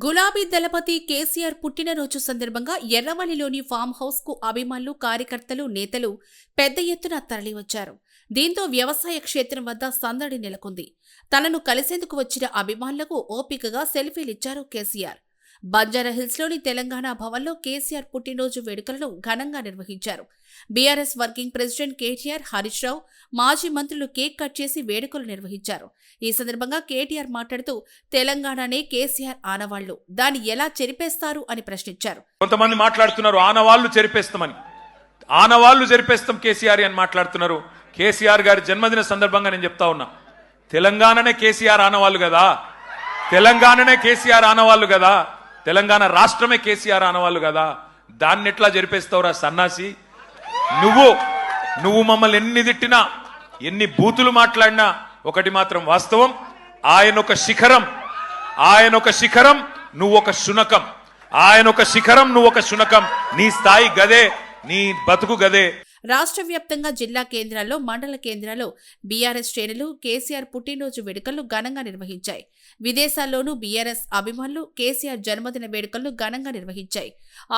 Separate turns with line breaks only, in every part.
గులాబీ దళపతి కేసీఆర్ పుట్టినరోజు సందర్భంగా ఎర్రవల్లిలోని ఫామ్ హౌస్ కు అభిమానులు, కార్యకర్తలు, నేతలు పెద్ద ఎత్తున తరలివచ్చారు. దీంతో వ్యవసాయ క్షేత్రం వద్ద సందడి నెలకొంది. తనను కలిసేందుకు వచ్చిన అభిమానులకు ఓపికగా సెల్ఫీలిచ్చారు కేసీఆర్. బంజారాహిల్స్లోని తెలంగాణ భవన్లో కేసీఆర్ పుట్టినరోజు వేడుకలను ఘనంగా నిర్వహించారు. BRS working president KTR, Harish Rao, మాజీ మంత్రులు కేక్ కట్ చేసి వేడుకలు నిర్వహించారు. ఈ సందర్భంగా కేటీఆర్ మాట్లాడుతూ తెలంగాణనే కేసీఆర్ ఆనవాళ్లు, దాన్ని ఎలా చెరిపేస్తారు అని ప్రశ్నించారు.
కొంతమంది మాట్లాడుతున్నారు ఆనవాళ్లు చెరిపేస్తామని. ఆనవాళ్లు చెరిపేస్తాం కేసీఆర్ అని మాట్లాడుతున్నారు. కేసీఆర్ గారి జన్మదిన సందర్భంగా నేను చెప్తా ఉన్నా, తెలంగాణనే కేసీఆర్ ఆనవాళ్లు కదా, తెలంగాణనే కేసీఆర్ ఆనవాళ్లు కదా, తెలంగాణ రాష్ట్రమే కేసీఆర్ ఆనవాళ్లు కదా, దాన్ని ఎట్లా జరిపేస్తావురా సన్నాసి? నువ్వు మమ్మల్ని ఎన్ని తిట్టినా, ఎన్ని బూతులు మాట్లాడినా ఒకటి మాత్రం వాస్తవం, ఆయన ఒక శిఖరం, నువ్వు ఒక శునకం. ఆయన ఒక శిఖరం, నువ్వు ఒక శునకం. నీ స్థాయి గదే, నీ బతుకు గదే.
రాష్ట్ర వ్యాప్తంగా జిల్లా కేంద్రాల్లో, మండల కేంద్రాల్లో బీఆర్ఎస్ శ్రేణులు కేసీఆర్ పుట్టినరోజు వేడుకలను ఘనంగా నిర్వహించాయి. విదేశాల్లోనూ బీఆర్ఎస్ అభిమానులు కేసీఆర్ జన్మదిన వేడుకలను ఘనంగా నిర్వహించాయి.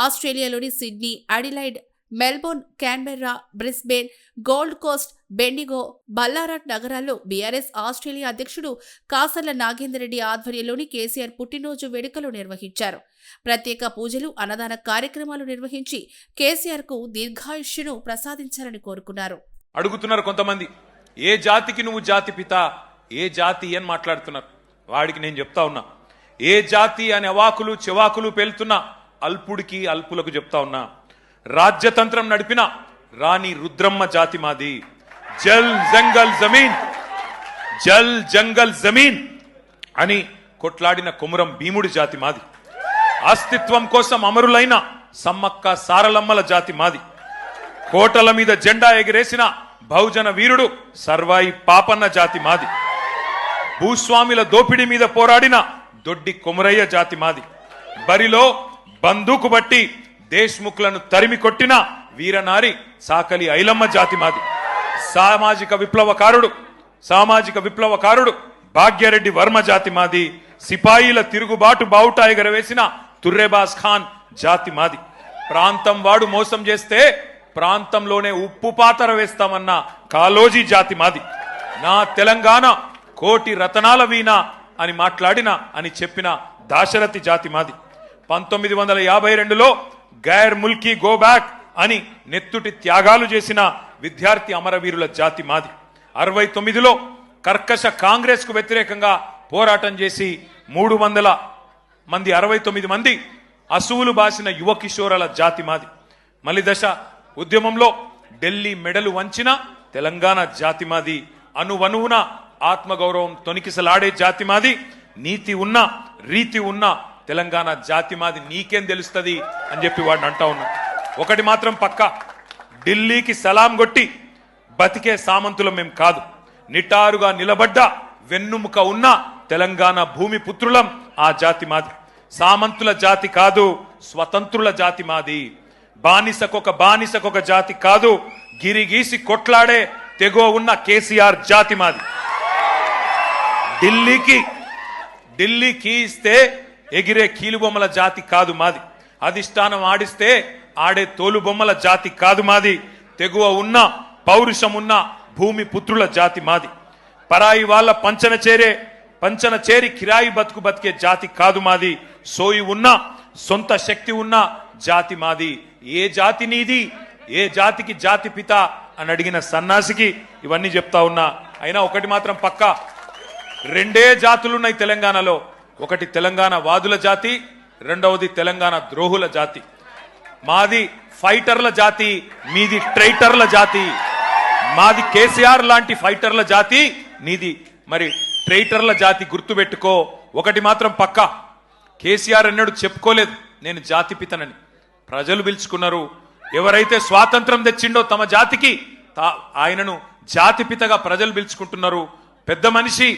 ఆస్ట్రేలియాలోని Sydney, Adelaide, Melbourne, Canberra, Brisbane, Gold Coast, Bendigo, Ballarat నగరాల్లో బీఆర్ఎస్ ఆస్ట్రేలియా అధ్యక్షుడు కాసర్ల నాగేందర్ రెడ్డి ఆధ్వర్యంలోని కేసీఆర్ పుట్టినరోజు వేడుకలు నిర్వహించారు. ప్రత్యేక పూజలు, అన్నదాన కార్యక్రమాలు నిర్వహించి కేసీఆర్ కు దీర్ఘాయుష్యును ప్రసాదించాలని కోరుకున్నారు.
అడుగుతున్నారు కొంతమంది, ఏ జాతికి నువ్వు జాతి పిత, ఏ జాతి అని మాట్లాడుతున్నారు. వాడికి నేను చెప్తా ఉన్నా, ఏ జాతి అని అవాకులు చెవాకులు పేలుతున్నా అల్పుడికి, అల్పులకు చెప్తా ఉన్నా, రాజ్యతంత్రం నడిపిన రాణి రుద్రమ్మ జాతి మాది. జల్ జంగల్ జమీన్ అని కొట్లాడిన కొమురం భీముడి జాతి మాది. అస్తిత్వం కోసం అమరులైన సమ్మక్క సారలమ్మల జాతి మాది. కోటల మీద జెండా ఎగిరేసిన బహుజన వీరుడు సర్వాయి పాపన్న జాతి మాది. భూస్వామిల దోపిడీ మీద పోరాడిన దొడ్డి కొమురయ్య జాతి మాది. బరిలో బందూకు బట్టి దేశ్ముఖులను తరిమి కొట్టిన వీరనారి సాకలి ఐలమ్మ జాతి మాది. సామాజిక విప్లవకారుడు భాగ్యరెడ్డి వర్మ జాతి మాది. సిపాయిల తిరుగుబాటు బావుటా ఎగరవేసిన తుర్రేబాస్ ఖాన్ జాతి మాది. ప్రాంతం వాడు మోసం చేస్తే ప్రాంతంలోనే ఉప్పు పాతర వేస్తామన్న కాలోజీ జాతి మాది. నా తెలంగాణ కోటి రతనాల వీణ అని చెప్పిన దాశరథి జాతి మాది. 1952లో గైర్ ముల్కీ గో బ్యాక్ అని నెత్తుటి త్యాగాలు చేసిన విద్యార్థి అమరవీరుల జాతి మాది. 69లో కర్కశ కాంగ్రెస్ కు వ్యతిరేకంగా పోరాటం చేసి 300 మంది 69 మంది అసువులు బాసిన యువ కిషోరాల జాతి మాది. మలిదశ ఉద్యమంలో ఢిల్లీ మెడలు వంచిన తెలంగాణ జాతి మాది. అణువణువున ఆత్మగౌరవం తొనికిసలాడే జాతి మాది. నీతి ఉన్న రీతి ఉన్న తెలంగాణ జాతి మాది. నీకేం తెలుస్తుంది అని చెప్పి వాడిని అంటా ఉన్నా. ఒకటి మాత్రం పక్కా, ఢిల్లీకి సలాం కొట్టి బతికే సామంతులం మేం కాదు. నిటారుగా నిలబడ్డ వెన్నుముక ఉన్న తెలంగాణ భూమి పుత్రులం ఆ జాతి మాది. సామంతుల జాతి కాదు, స్వతంత్రుల జాతి మాది. బానిసకొక జాతి కాదు, గిరిగీసి కొట్లాడే తెగో ఉన్న కేసీఆర్ జాతి మాది. ఢిల్లీకి ఇస్తే ఎగిరే కీలుబొమ్మల జాతి కాదు మాది. అధిష్టానం ఆడిస్తే ఆడే తోలుబొమ్మల జాతి కాదు మాది. తెగువ ఉన్న పౌరుషం ఉన్న భూమి పుత్రుల జాతి మాది. పరాయి వాళ్ళ పంచన చేరి కిరాయి బతికే జాతి కాదు మాది. సోయి ఉన్న సొంత శక్తి ఉన్న జాతి మాది. ఏ జాతి నీది, ఏ జాతికి జాతి పిత అని అడిగిన సన్నాసికి ఇవన్నీ చెప్తా ఉన్నా. అయినా ఒకటి మాత్రం పక్కా, రెండే జాతులున్నాయి తెలంగాణలో. ఒకటి తెలంగాణ వాదుల జాతి, రెండవది తెలంగాణ ద్రోహుల జాతి. మాది ఫైటర్ల జాతి, మీది ట్రైటర్ల జాతి. మాది కేసీఆర్ లాంటి ఫైటర్ల జాతి, నీది మరి ట్రైటర్ల జాతి. గుర్తుపెట్టుకో. ఒకటి మాత్రం పక్కా, కేసీఆర్ అన్నాడు చెప్పుకోలేదు నేను జాతి పితనని. ప్రజలు పిలుచుకున్నారు. ఎవరైతే స్వాతంత్రం తెచ్చిండో తమ జాతికి ఆయనను జాతి పితగా ప్రజలు పిలుచుకుంటున్నారు. పెద్ద మనిషి,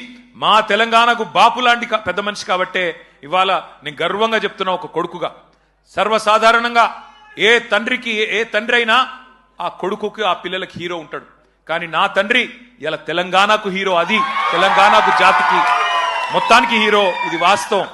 మా తెలంగాణకు బాపు లాంటి పెద్ద మనిషి కాబట్టే ఇవాళ నేను గర్వంగా చెప్తున్నా, ఒక కొడుకుగా. సర్వసాధారణంగా ఏ తండ్రి అయినా ఆ కొడుకుకి, ఆ పిల్లలకి హీరో ఉంటాడు. కానీ నా తండ్రి ఇలా తెలంగాణకు హీరో. అది తెలంగాణకు జాతికి మొత్తానికి హీరో. ఇది వాస్తవం.